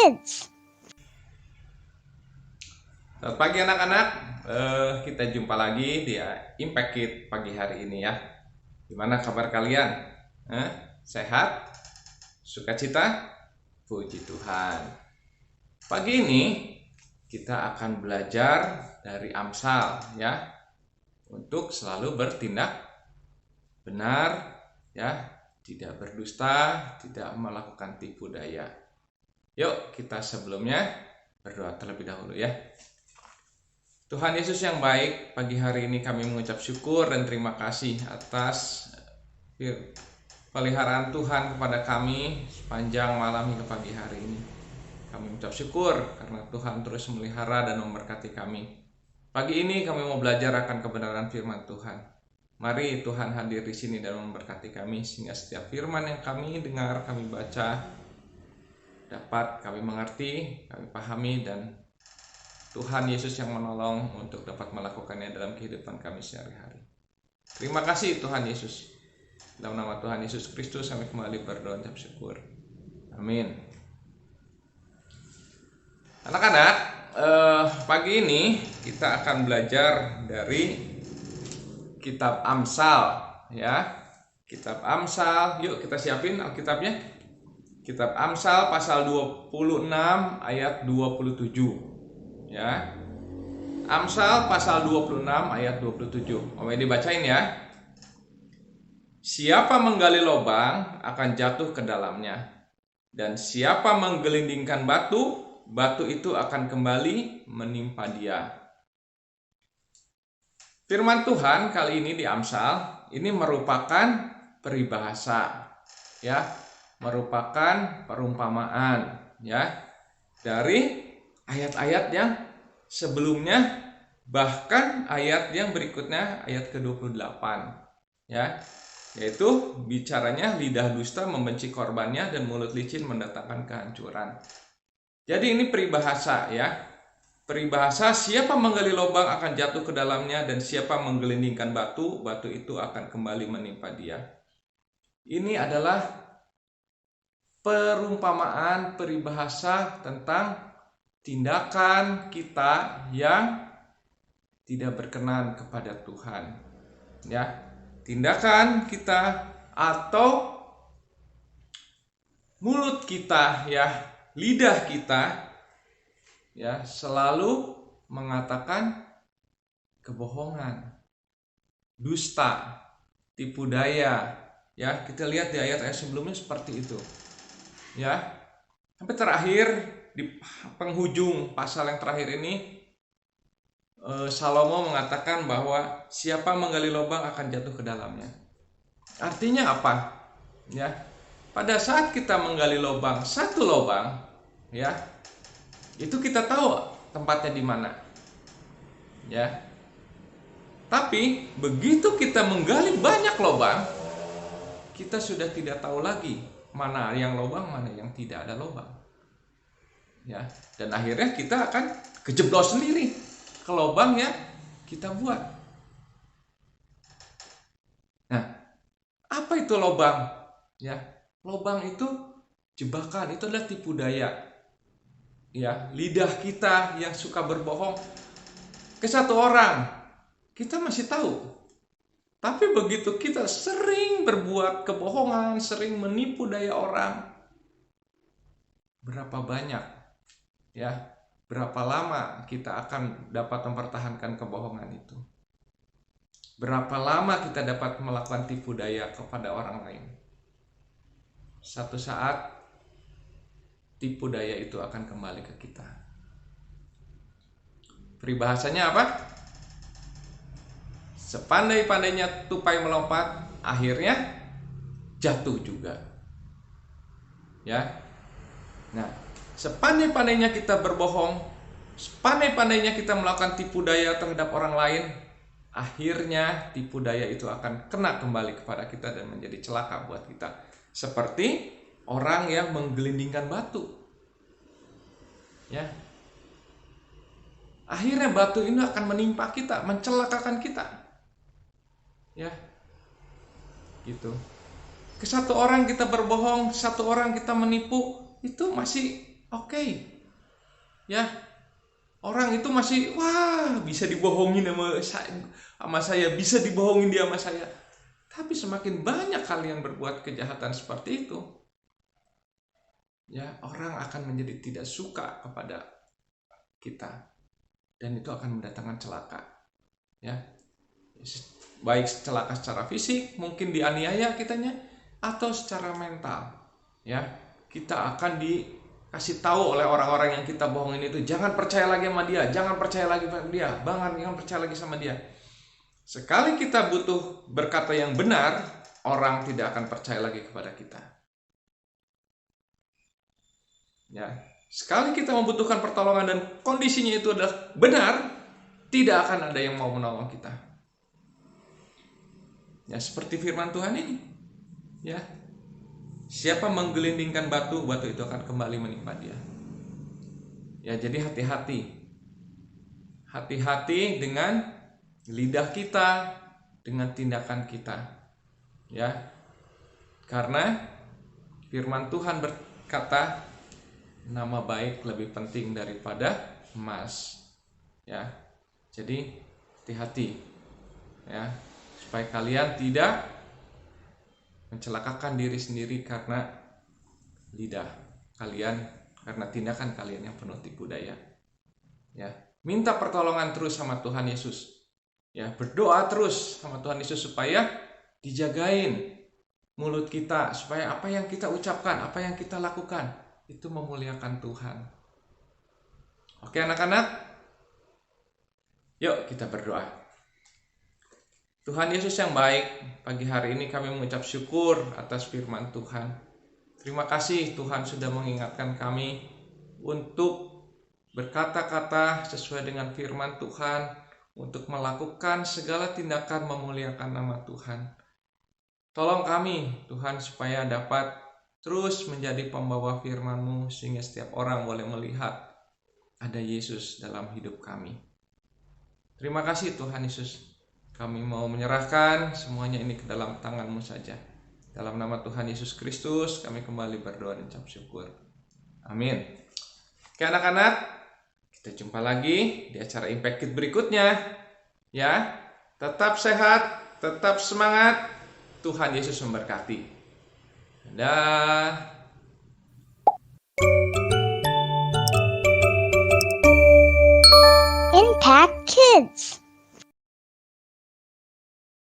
Kids. Selamat pagi anak-anak, kita jumpa lagi di Impact Kid pagi hari ini ya. Gimana kabar kalian? Sehat? Sukacita? Puji Tuhan. Pagi ini kita akan belajar dari Amsal ya, untuk selalu bertindak benar ya, tidak berdusta, tidak melakukan tipu daya. Yuk kita sebelumnya berdoa terlebih dahulu ya. Tuhan Yesus yang baik, pagi hari ini kami mengucap syukur dan terima kasih atas peliharaan Tuhan kepada kami sepanjang malam hingga pagi hari ini. Kami mengucap syukur karena Tuhan terus memelihara dan memberkati kami. Pagi ini kami mau belajar akan kebenaran firman Tuhan. Mari Tuhan hadir di sini dan memberkati kami sehingga setiap firman yang kami dengar, kami baca, dapat kami mengerti, kami pahami, dan Tuhan Yesus yang menolong untuk dapat melakukannya dalam kehidupan kami sehari-hari. Terima kasih Tuhan Yesus. Dalam nama Tuhan Yesus Kristus kami kembali berdoa dan syukur. Amin. Anak-anak, pagi ini kita akan belajar dari kitab Amsal ya. Kitab Amsal, yuk kita siapin Alkitabnya. Kitab Amsal pasal 26 ayat 27. Ya. Amsal pasal 26 ayat 27. Oke, dibacain ya. Siapa menggali lubang akan jatuh ke dalamnya, dan siapa menggelindingkan batu, batu itu akan kembali menimpa dia. Firman Tuhan kali ini di Amsal ini merupakan peribahasa ya, merupakan perumpamaan ya dari ayat-ayat yang sebelumnya, bahkan ayat yang berikutnya, ayat ke-28 ya, yaitu bicaranya lidah dusta membenci korbannya dan mulut licin mendatangkan kehancuran. Jadi ini peribahasa ya, peribahasa siapa menggali lubang akan jatuh ke dalamnya, dan siapa menggelindingkan batu, batu itu akan kembali menimpa dia. Ini adalah perumpamaan peribahasa tentang tindakan kita yang tidak berkenan kepada Tuhan ya. Tindakan kita atau mulut kita ya, lidah kita ya, selalu mengatakan kebohongan, dusta, tipu daya ya. Kita lihat di ayat-ayat sebelumnya seperti itu ya. Sampai terakhir di penghujung pasal yang terakhir ini, Salomo mengatakan bahwa siapa menggali lubang akan jatuh ke dalamnya. Artinya apa? Ya, pada saat kita menggali lubang, satu lubang, ya, itu kita tahu tempatnya di mana, ya. Tapi begitu kita menggali banyak lubang, kita sudah tidak tahu lagi mana yang lubang, mana yang tidak ada lubang. Ya, dan akhirnya kita akan kejeblos sendiri ke lubang yang kita buat. Nah, apa itu lubang? Ya, lubang itu jebakan, itu adalah tipu daya. Ya, lidah kita yang suka berbohong ke satu orang, kita masih tahu. Tapi begitu kita sering berbuat kebohongan, sering menipu daya orang, berapa banyak ya, berapa lama kita akan dapat mempertahankan kebohongan itu? Berapa lama kita dapat melakukan tipu daya kepada orang lain? Satu saat tipu daya itu akan kembali ke kita. Peribahasanya apa? Sepandai-pandainya tupai melompat, akhirnya jatuh juga. Ya. Nah, sepandai-pandainya kita berbohong, sepandai-pandainya kita melakukan tipu daya terhadap orang lain, akhirnya tipu daya itu akan kena kembali kepada kita dan menjadi celaka buat kita. Seperti orang yang menggelindingkan batu. Ya. Akhirnya batu ini akan menimpa kita, mencelakakan kita. Ya. Gitu. Ke satu orang kita berbohong, satu orang kita menipu, itu masih Oke. Ya. Orang itu masih bisa dibohongin sama saya, bisa dibohongin dia sama saya. Tapi semakin banyak kalian berbuat kejahatan seperti itu, ya, orang akan menjadi tidak suka kepada kita, dan itu akan mendatangkan celaka. Ya. Baik celaka secara fisik, mungkin dianiaya kitanya, atau secara mental. Ya, kita akan dikasih tahu oleh orang-orang yang kita bohongin itu, jangan percaya lagi sama dia, jangan percaya lagi sama dia, jangan percaya lagi sama dia. Sekali kita butuh berkata yang benar, orang tidak akan percaya lagi kepada kita. Ya, sekali kita membutuhkan pertolongan dan kondisinya itu adalah benar, tidak akan ada yang mau menolong kita. Ya, seperti firman Tuhan ini. Ya. Siapa menggelindingkan batu, batu itu akan kembali menimpa dia. Ya, jadi hati-hati. Hati-hati dengan lidah kita, dengan tindakan kita. Ya. Karena firman Tuhan berkata, nama baik lebih penting daripada emas. Ya. Jadi hati-hati. Ya. Supaya kalian tidak mencelakakan diri sendiri karena lidah kalian, karena tindakan kalian yang penuh tipu daya. Ya, minta pertolongan terus sama Tuhan Yesus. Ya, berdoa terus sama Tuhan Yesus supaya dijagain mulut kita, supaya apa yang kita ucapkan, apa yang kita lakukan itu memuliakan Tuhan. Oke anak-anak, yuk kita berdoa. Tuhan Yesus yang baik, pagi hari ini kami mengucap syukur atas firman Tuhan. Terima kasih Tuhan sudah mengingatkan kami untuk berkata-kata sesuai dengan firman Tuhan, untuk melakukan segala tindakan memuliakan nama Tuhan. Tolong kami Tuhan supaya dapat terus menjadi pembawa firman-Mu, sehingga setiap orang boleh melihat ada Yesus dalam hidup kami. Terima kasih Tuhan Yesus. Kami mau menyerahkan semuanya ini ke dalam tangan-Mu saja. Dalam nama Tuhan Yesus Kristus kami kembali berdoa dan ucap syukur. Amin. Oke anak-anak, kita jumpa lagi di acara Impact Kid berikutnya. Ya, tetap sehat, tetap semangat. Tuhan Yesus memberkati. Dadah. Impact Kids.